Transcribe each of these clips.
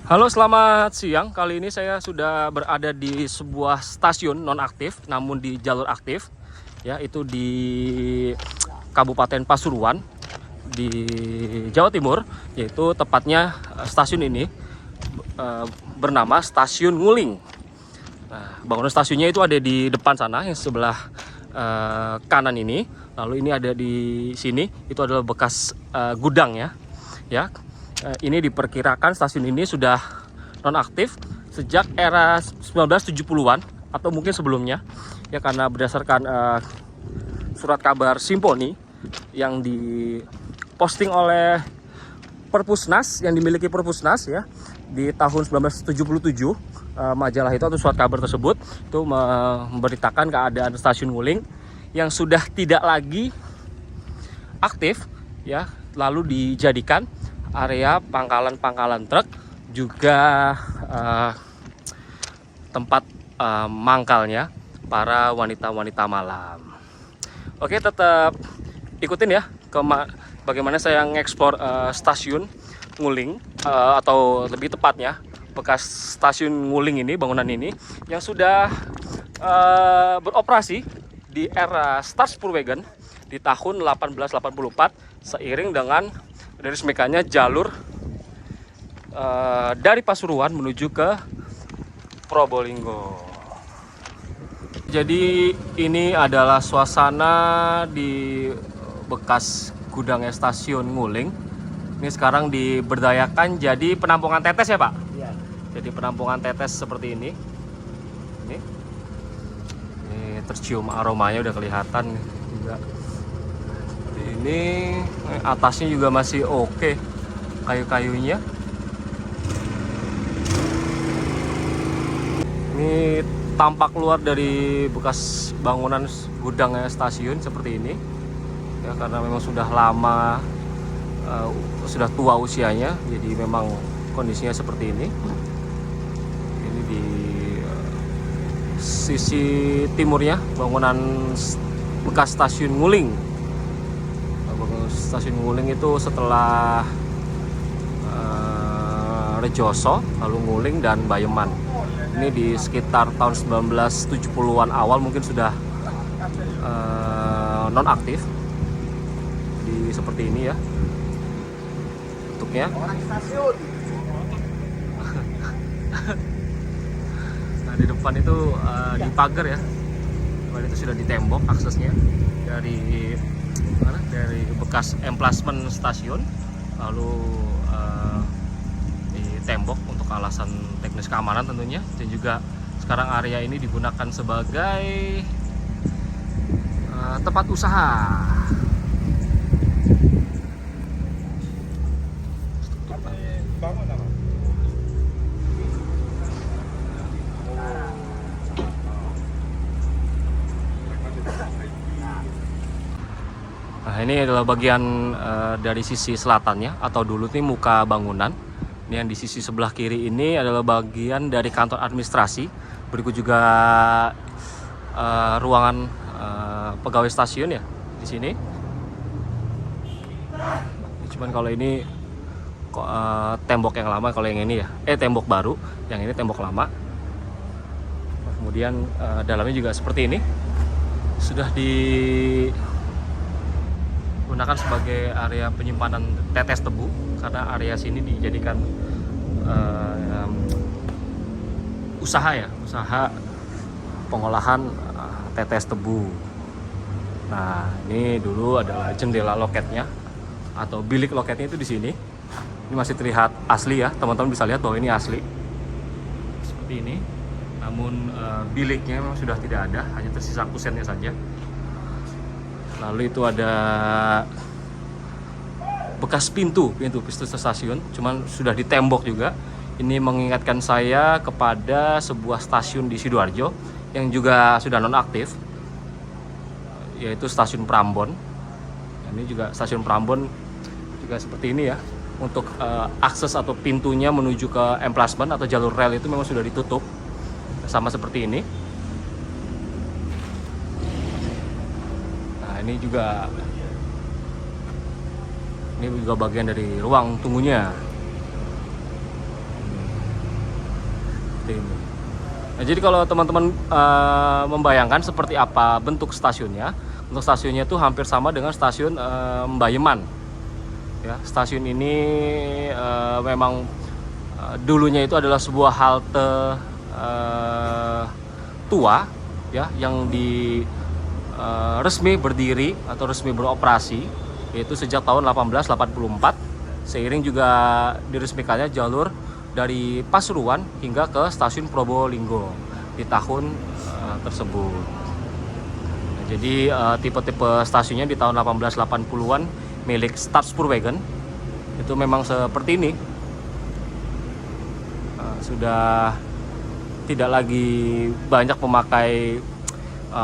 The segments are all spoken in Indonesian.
Halo, selamat siang. Kali ini saya sudah berada di sebuah stasiun nonaktif, namun di jalur aktif, yaitu di Kabupaten Pasuruan di Jawa Timur, yaitu tepatnya stasiun ini bernama Stasiun Nguling. Nah, bangunan stasiunnya itu ada di depan sana, yang sebelah kanan ini. Lalu ini ada di sini, itu adalah bekas gudang ya. Ini diperkirakan stasiun ini sudah nonaktif sejak era 1970-an atau mungkin sebelumnya, ya, karena berdasarkan surat kabar Simponi yang diposting oleh Perpusnas, yang dimiliki Perpusnas ya di tahun 1977. Majalah itu atau surat kabar tersebut itu memberitakan keadaan stasiun Nguling yang sudah tidak lagi aktif ya, lalu dijadikan area pangkalan truk, juga tempat mangkalnya para wanita-wanita malam. Oke, tetap ikutin ya bagaimana saya ngeksplor stasiun Nguling, atau lebih tepatnya bekas stasiun Nguling ini, bangunan ini yang sudah beroperasi di era Stadspoorwegen di tahun 1884 seiring dengan diresmikannya jalur dari Pasuruan menuju ke Probolinggo. Jadi ini adalah suasana di bekas gudangnya stasiun Nguling. Ini sekarang diberdayakan jadi penampungan tetes ya, Pak? Iya. Jadi penampungan tetes seperti ini. Ini tercium aromanya, udah kelihatan juga. Ini atasnya juga masih oke, kayu-kayunya. Ini tampak keluar dari bekas bangunan gudangnya stasiun seperti ini ya, karena memang sudah lama, sudah tua usianya, jadi memang kondisinya seperti ini. Ini di sisi timurnya bangunan bekas stasiun Nguling. Stasiun Nguling itu setelah Rejoso, lalu Nguling dan Bayeman. Ini di sekitar tahun 1970-an awal mungkin sudah nonaktif. Di seperti ini ya bentuknya. Nah, di depan itu di pagar ya. Depan itu sudah ditembok aksesnya dari bekas emplasmen stasiun, lalu ditembok untuk alasan teknis keamanan tentunya, dan juga sekarang area ini digunakan sebagai tempat usaha. Nah, ini adalah bagian dari sisi selatannya, atau dulu nih muka bangunan. Ini yang di sisi sebelah kiri ini adalah bagian dari kantor administrasi. Berikut juga ruangan pegawai stasiun ya di sini. Cuman kalau ini tembok yang lama, kalau yang ini ya tembok baru, yang ini tembok lama. Nah, kemudian dalamnya juga seperti ini, sudah digunakan sebagai area penyimpanan tetes tebu, karena area sini dijadikan usaha pengolahan tetes tebu. Nah, ini dulu adalah jendela loketnya atau bilik loketnya itu di sini. Ini masih terlihat asli ya, teman-teman bisa lihat bahwa ini asli seperti ini. Namun biliknya memang sudah tidak ada, hanya tersisa kusennya saja. Lalu itu ada bekas pintu stasiun, cuman sudah ditembok juga. Ini mengingatkan saya kepada sebuah stasiun di Sidoarjo yang juga sudah nonaktif, yaitu stasiun Prambon. Ini juga stasiun Prambon juga seperti ini ya. Untuk akses atau pintunya menuju ke emplasmen atau jalur rel itu memang sudah ditutup, sama seperti ini. Ini juga bagian dari ruang tunggunya. seperti ini. Nah, jadi kalau teman-teman membayangkan seperti apa bentuk stasiunnya, untuk stasiunnya itu hampir sama dengan stasiun Mbayeman. Ya, stasiun ini memang dulunya itu adalah sebuah halte tua, ya, yang resmi berdiri atau resmi beroperasi yaitu sejak tahun 1884. Seiring juga diresmikannya jalur dari Pasuruan hingga ke stasiun Probolinggo di tahun tersebut. Nah, jadi tipe-tipe stasiunnya di tahun 1880-an milik Staatspoorwegen itu memang seperti ini. Sudah tidak lagi banyak memakai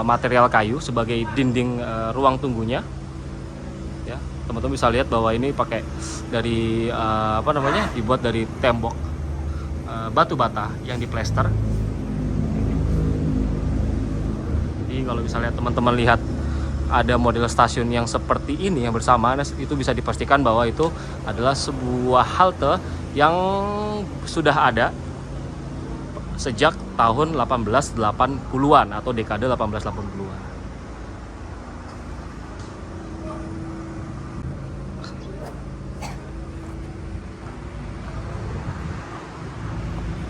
material kayu sebagai dinding ruang tunggunya. Ya, teman-teman bisa lihat bahwa ini pakai dari dibuat dari tembok batu bata yang diplester. Jadi kalau bisa lihat teman-teman lihat ada model stasiun yang seperti ini yang bersamaan, itu bisa dipastikan bahwa itu adalah sebuah halte yang sudah ada sejak tahun 1880-an atau dekade 1880-an.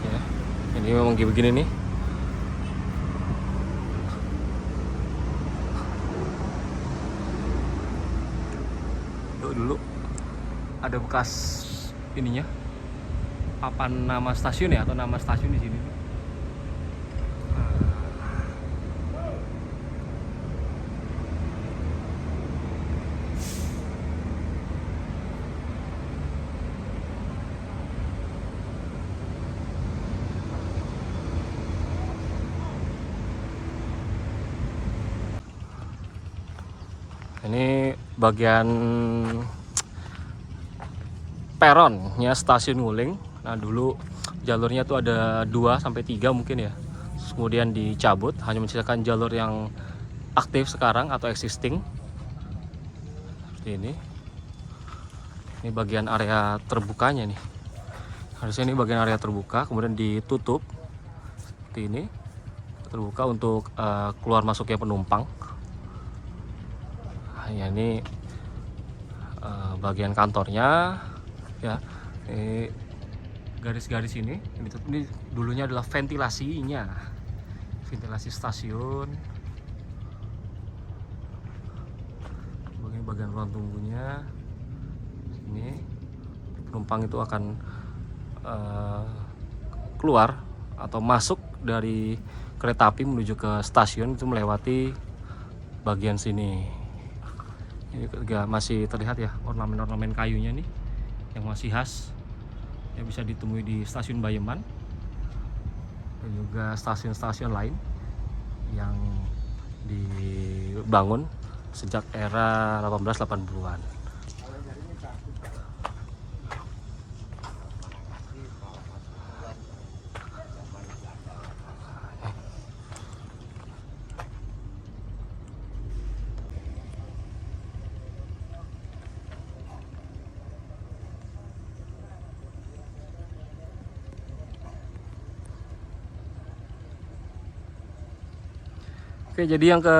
Ya, ini memang kayak begini nih. Dulu ada bekas ininya, papan nama stasiun ya, atau nama stasiun di sini. Ini bagian peronnya stasiun Nguling. Nah, dulu jalurnya tuh ada 2 sampai 3 mungkin ya. Kemudian dicabut, hanya menyisakan jalur yang aktif sekarang atau existing. Seperti ini. Ini bagian area terbukanya nih. Harusnya ini bagian area terbuka, kemudian ditutup seperti ini. Terbuka untuk keluar masuknya penumpang. Ya, ini bagian kantornya ya. Ini garis-garis ini dulunya adalah ventilasinya, ventilasi stasiun. Ini bagian ruang tunggunya. Ini penumpang itu akan keluar atau masuk dari kereta api menuju ke stasiun itu melewati bagian sini. Ini juga masih terlihat ya ornamen-ornamen kayunya nih yang masih khas, yang bisa ditemui di stasiun Mbayeman dan juga stasiun-stasiun lain yang dibangun sejak era 1880-an. Oke, jadi yang ke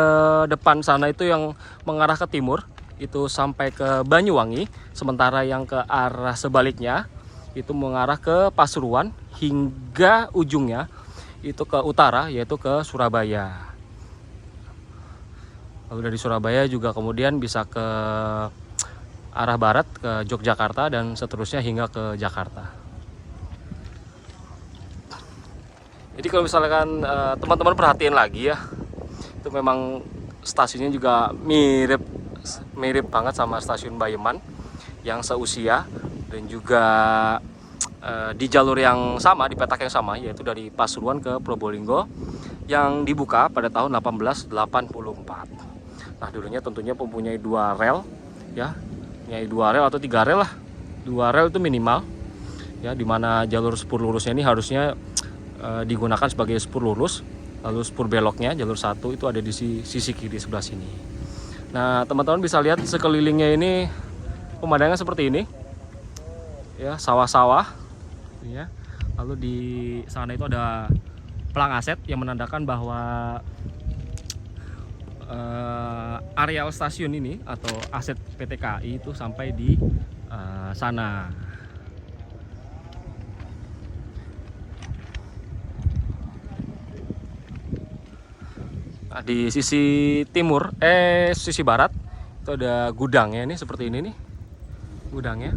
depan sana itu yang mengarah ke timur itu sampai ke Banyuwangi, sementara yang ke arah sebaliknya itu mengarah ke Pasuruan hingga ujungnya itu ke utara, yaitu ke Surabaya. Lalu dari Surabaya juga kemudian bisa ke arah barat ke Yogyakarta dan seterusnya hingga ke Jakarta. Jadi kalau misalkan teman-teman perhatiin lagi ya, itu memang stasiunnya juga mirip banget sama stasiun Mbayeman yang seusia dan juga di jalur yang sama, di petak yang sama, yaitu dari Pasuruan ke Probolinggo yang dibuka pada tahun 1884. Nah, dulunya tentunya mempunyai 2 rel ya, punya 2 rel atau 3 rel lah. 2 rel itu minimal ya, dimana jalur spur lurusnya ini harusnya digunakan sebagai spur lurus. Lalu spur beloknya jalur 1 itu ada di sisi kiri sebelah sini. Nah, teman-teman bisa lihat sekelilingnya ini pemandangan seperti ini. Ya, sawah-sawah ya. Lalu di sana itu ada pelang aset yang menandakan bahwa areal stasiun ini atau aset PT KAI itu sampai di sana. Nah, di sisi timur, sisi barat itu ada gudangnya ini seperti ini nih, gudangnya.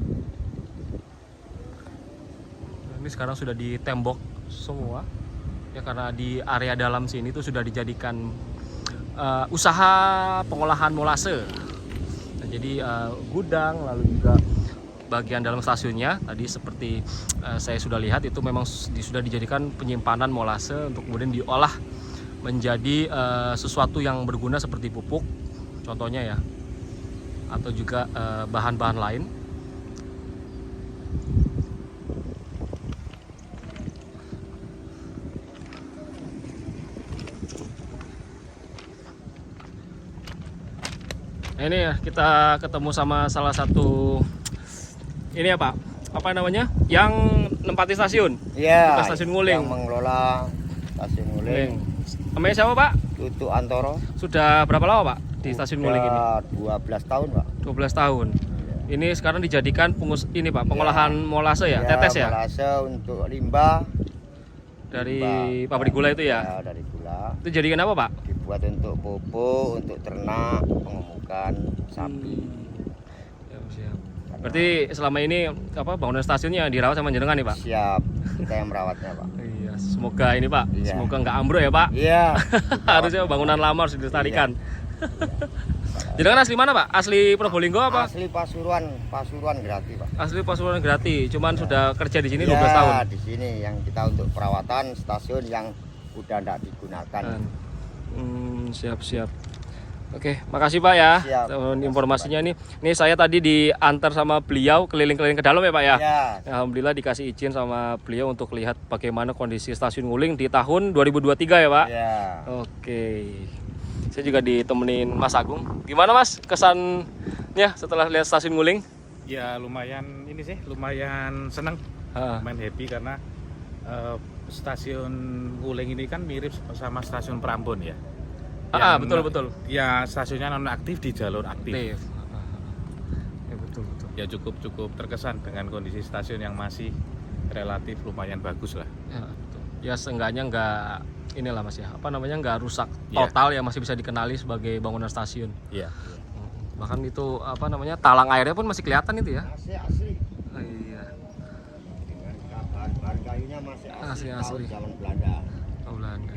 Nah, ini sekarang sudah ditembok semua, ya karena di area dalam sini itu sudah dijadikan usaha pengolahan molase. Nah, jadi gudang, lalu juga bagian dalam stasiunnya tadi seperti saya sudah lihat itu memang sudah dijadikan penyimpanan molase untuk kemudian diolah menjadi sesuatu yang berguna seperti pupuk contohnya ya, atau juga bahan-bahan lain. Nah, ini ya kita ketemu sama salah satu ini ya Pak, apa namanya, yang nempati stasiun. Iya, Stasiun Nguling. yang mengelola stasiun Nguling. Namanya siapa Pak? Tutu Antoro. Sudah berapa lama Pak di stasiun Nguling ini? 12 tahun Pak. 12 tahun. Ini sekarang dijadikan ini Pak, pengolahan molase ya, tetes ya? Molase untuk limbah. Dari pabrik gula itu ya? Ya, dari gula. Itu jadikan apa Pak? Dibuat untuk pupuk, untuk ternak, pengemukan sapi. Siap. Berarti selama ini bangunan stasiunnya dirawat sama jenengan nih Pak? Siap, kita yang merawatnya Pak. Iya, semoga ini Pak, Iya. semoga nggak ambruk ya Pak. Iya. Harusnya bangunan lama harus dilestarikan. Jenengan asli mana Pak? Asli Probolinggo apa? Asli Pasuruan gratis Pak. Asli Pasuruan Grati, cuman sudah kerja di sini Ya, 12 tahun. di sini yang kita untuk perawatan stasiun yang udah tidak digunakan. Siap. Oke, makasih Pak ya. Siap. Informasinya nih. Ini saya tadi diantar sama beliau keliling-keliling ke dalam ya Pak ya. Ya. Alhamdulillah dikasih izin sama beliau untuk lihat bagaimana kondisi stasiun Nguling di tahun 2023 ya Pak. Ya. Oke. Saya juga ditemenin Mas Agung. Gimana Mas kesannya setelah lihat stasiun Nguling? Ya lumayan ini sih, lumayan senang, lumayan happy karena stasiun Nguling ini kan mirip sama stasiun Prambon ya. Betul. Ya stasiunnya non aktif di jalur aktif. Ya betul. Ya cukup terkesan dengan kondisi stasiun yang masih relatif lumayan bagus lah. Ya, betul. Ya seenggaknya nggak inilah Mas ya, nggak rusak Ya. total ya, masih bisa dikenali sebagai bangunan stasiun. Iya. Bahkan itu talang airnya pun masih kelihatan itu ya. Masih asli. Oh, iya. Dengan bahan kayunya masih asli. Asli. Tahun zaman Belanda. Oh, Belanda.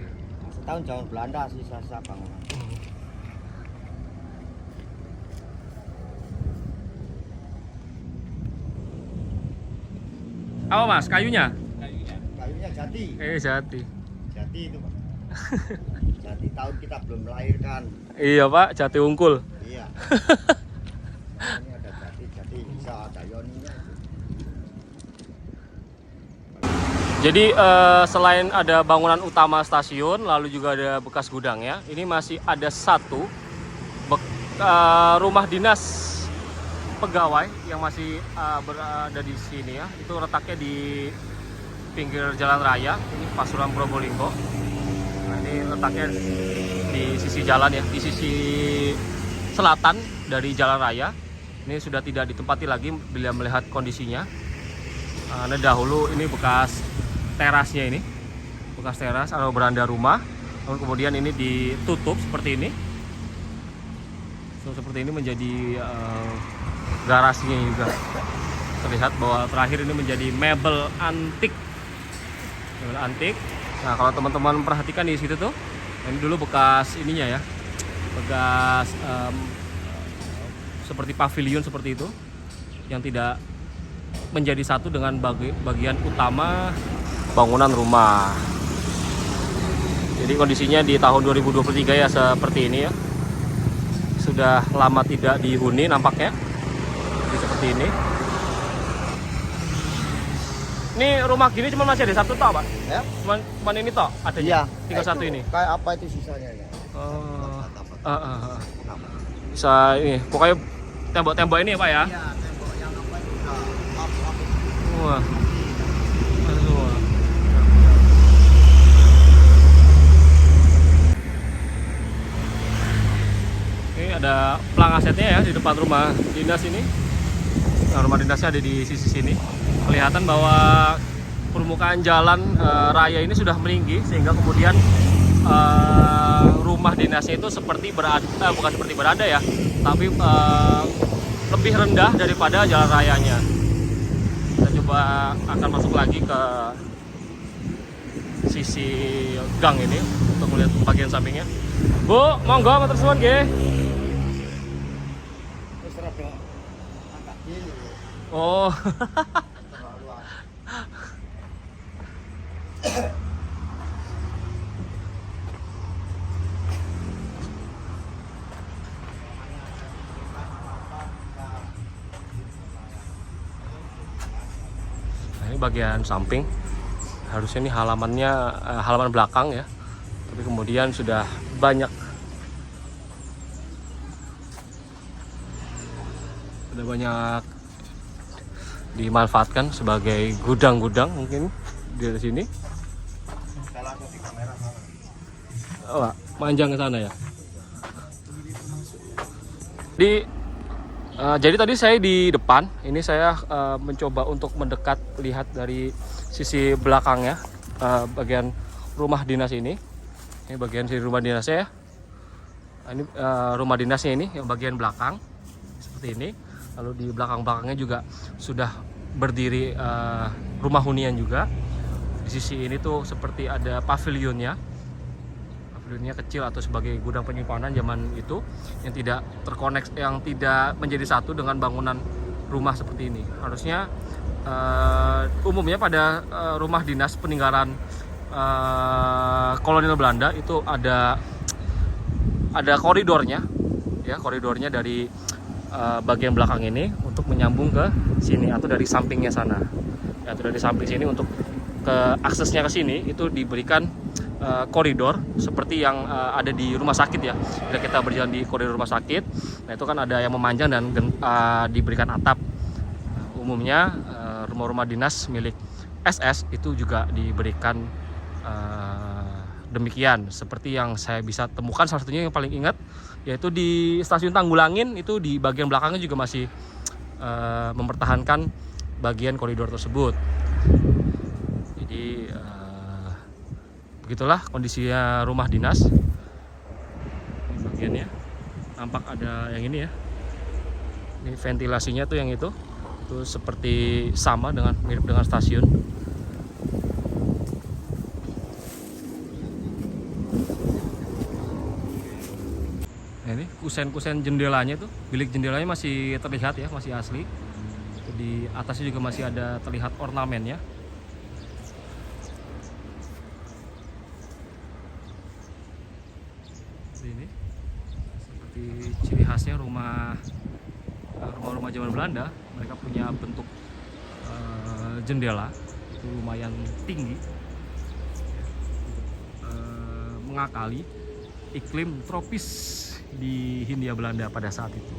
Tahun zaman Belanda sisa-sisa bangunan. Apa Mas, kayunya? Kayunya jati. Jati. Jati itu Pak. Jati tahun kita belum melahirkan. Iya Pak, jati unggul. Iya. Ini ada jati bisa ada yoninya. Jadi selain ada bangunan utama stasiun, lalu juga ada bekas gudangnya, ini masih ada satu rumah dinas pegawai yang masih berada di sini ya. Itu letaknya di pinggir jalan raya, ini Pasuruan Probolinggo. Nah, ini letaknya di sisi jalan ya, di sisi selatan dari jalan raya. Ini sudah tidak ditempati lagi bila melihat kondisinya. Nah, dahulu ini bekas terasnya, ini bekas teras atau beranda rumah, lalu kemudian ini ditutup seperti ini, seperti ini menjadi garasinya juga. Terlihat bahwa terakhir ini menjadi mebel antik. Nah kalau teman-teman perhatikan di situ tuh, ini dulu bekas ininya ya, bekas seperti pavilion seperti itu, yang tidak menjadi satu dengan bagian utama bangunan rumah. Jadi kondisinya di tahun 2023 ya seperti ini ya. Sudah lama tidak dihuni nampaknya. Jadi seperti ini. Ini rumah gini cuma masih ada satu toh Pak? Ya? Cuman ini toh adanya? Iya. Tinggal satu ini? Kayak apa itu sisanya ya? Bisa ini, pokoknya tembok-tembok ini ya Pak ya? Iya, tembok yang apa itu udah lap-lap. Wah. ada pelang asetnya ya di depan rumah dinas ini. Nah, rumah dinasnya ada di sisi sini. Kelihatan bahwa permukaan jalan raya ini sudah meninggi sehingga kemudian rumah dinasnya itu seperti bukan seperti berada ya, tapi lebih rendah daripada jalan rayanya. Kita coba akan masuk lagi ke sisi gang ini untuk melihat bagian sampingnya. Bu, monggo matur suwun nggih. Terus rada angkat gini. Oh. Terlalu Nah, ini bagian samping. Harusnya ini halamannya halaman belakang ya. Tapi kemudian sudah banyak dimanfaatkan sebagai gudang-gudang mungkin di sini. Oh, panjang ke sana ya. Jadi tadi saya di depan, ini saya mencoba untuk mendekat lihat dari sisi belakangnya bagian rumah dinas ini. Ini bagian sisi rumah dinasnya ya. Ini rumah dinasnya ini yang bagian belakang seperti ini. Lalu di belakang-belakangnya juga sudah berdiri rumah hunian juga. Di sisi ini tuh seperti ada pavilionnya. Pavilionnya kecil atau sebagai gudang penyimpanan zaman itu yang tidak terkoneksi, yang tidak menjadi satu dengan bangunan rumah seperti ini. Harusnya umumnya pada rumah dinas peninggalan kolonial Belanda itu ada koridornya ya, koridornya dari bagian belakang ini untuk menyambung ke sini atau dari sampingnya sana ya, atau dari samping sini untuk ke aksesnya ke sini itu diberikan koridor seperti yang ada di rumah sakit ya. Bila kita berjalan di koridor rumah sakit, nah itu kan ada yang memanjang dan diberikan atap. Umumnya rumah-rumah dinas milik SS itu juga diberikan demikian, seperti yang saya bisa temukan. Salah satunya yang paling ingat yaitu di stasiun Tanggulangin, itu di bagian belakangnya juga masih mempertahankan bagian koridor tersebut. Jadi begitulah kondisinya rumah dinas. Ini bagiannya nampak ada yang ini ya, ini ventilasinya tuh yang itu seperti sama dengan mirip dengan stasiun. Nah, ini kusen-kusen jendelanya tuh, bilik jendelanya masih terlihat ya, masih asli. Di atasnya juga masih ada terlihat ornamennya. Ini seperti ciri khasnya rumah zaman Belanda. Mereka punya bentuk jendela itu lumayan tinggi, mengakali iklim tropis di Hindia Belanda pada saat itu.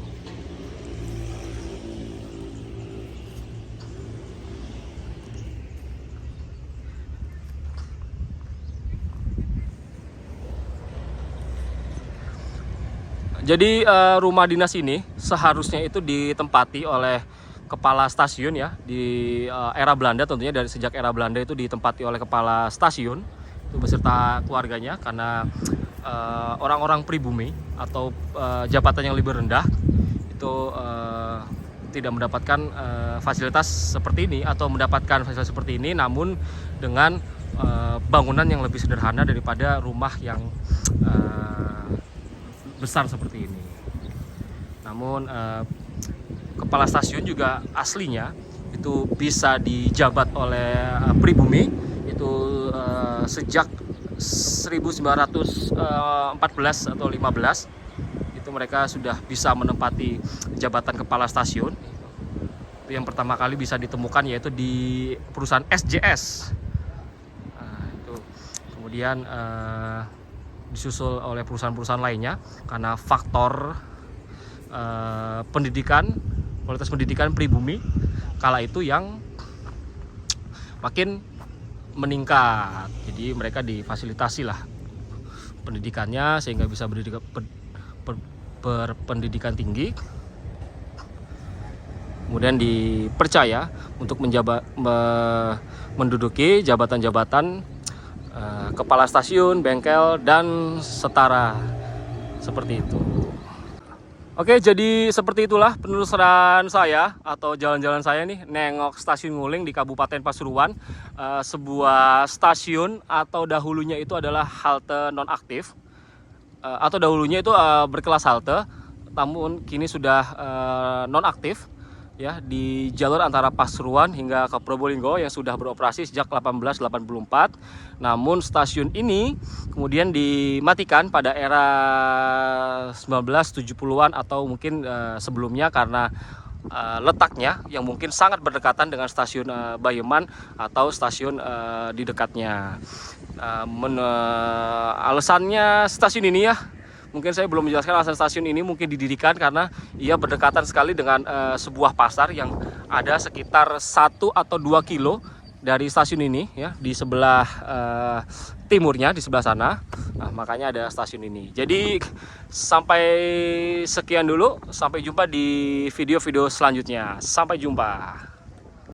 Jadi rumah dinas ini seharusnya itu ditempati oleh kepala stasiun ya, di era Belanda tentunya, dari sejak era Belanda itu ditempati oleh kepala stasiun itu beserta keluarganya, karena orang-orang pribumi atau jabatan yang lebih rendah itu tidak mendapatkan fasilitas seperti ini atau mendapatkan fasilitas seperti ini, namun dengan bangunan yang lebih sederhana daripada rumah yang besar seperti ini. Namun kepala stasiun juga aslinya itu bisa dijabat oleh pribumi itu sejak 1914 atau 15 itu mereka sudah bisa menempati jabatan kepala stasiun. Itu yang pertama kali bisa ditemukan yaitu di perusahaan SJS. Nah, itu kemudian disusul oleh perusahaan-perusahaan lainnya karena faktor pendidikan, kualitas pendidikan pribumi kala itu yang makin meningkat. Jadi mereka difasilitasi lah pendidikannya sehingga bisa berpendidikan tinggi, kemudian dipercaya untuk menduduki jabatan-jabatan kepala stasiun, bengkel, dan setara seperti itu. Oke, jadi seperti itulah penelusuran saya atau jalan-jalan saya nih nengok Stasiun Nguling di Kabupaten Pasuruan, sebuah stasiun atau dahulunya itu adalah halte nonaktif atau dahulunya itu berkelas halte, namun kini sudah nonaktif ya di jalur antara Pasuruan hingga ke Probolinggo yang sudah beroperasi sejak 1884. Namun stasiun ini kemudian dimatikan pada era 1970-an atau mungkin sebelumnya karena letaknya yang mungkin sangat berdekatan dengan stasiun Bayeman atau stasiun di dekatnya. Alasannya stasiun ini ya, mungkin saya belum menjelaskan alasan stasiun ini mungkin didirikan karena ia berdekatan sekali dengan sebuah pasar yang ada sekitar 1 atau 2 kilo dari stasiun ini ya, di sebelah timurnya, di sebelah sana. Nah, makanya ada stasiun ini. Jadi sampai sekian dulu, sampai jumpa di video-video selanjutnya. Sampai jumpa.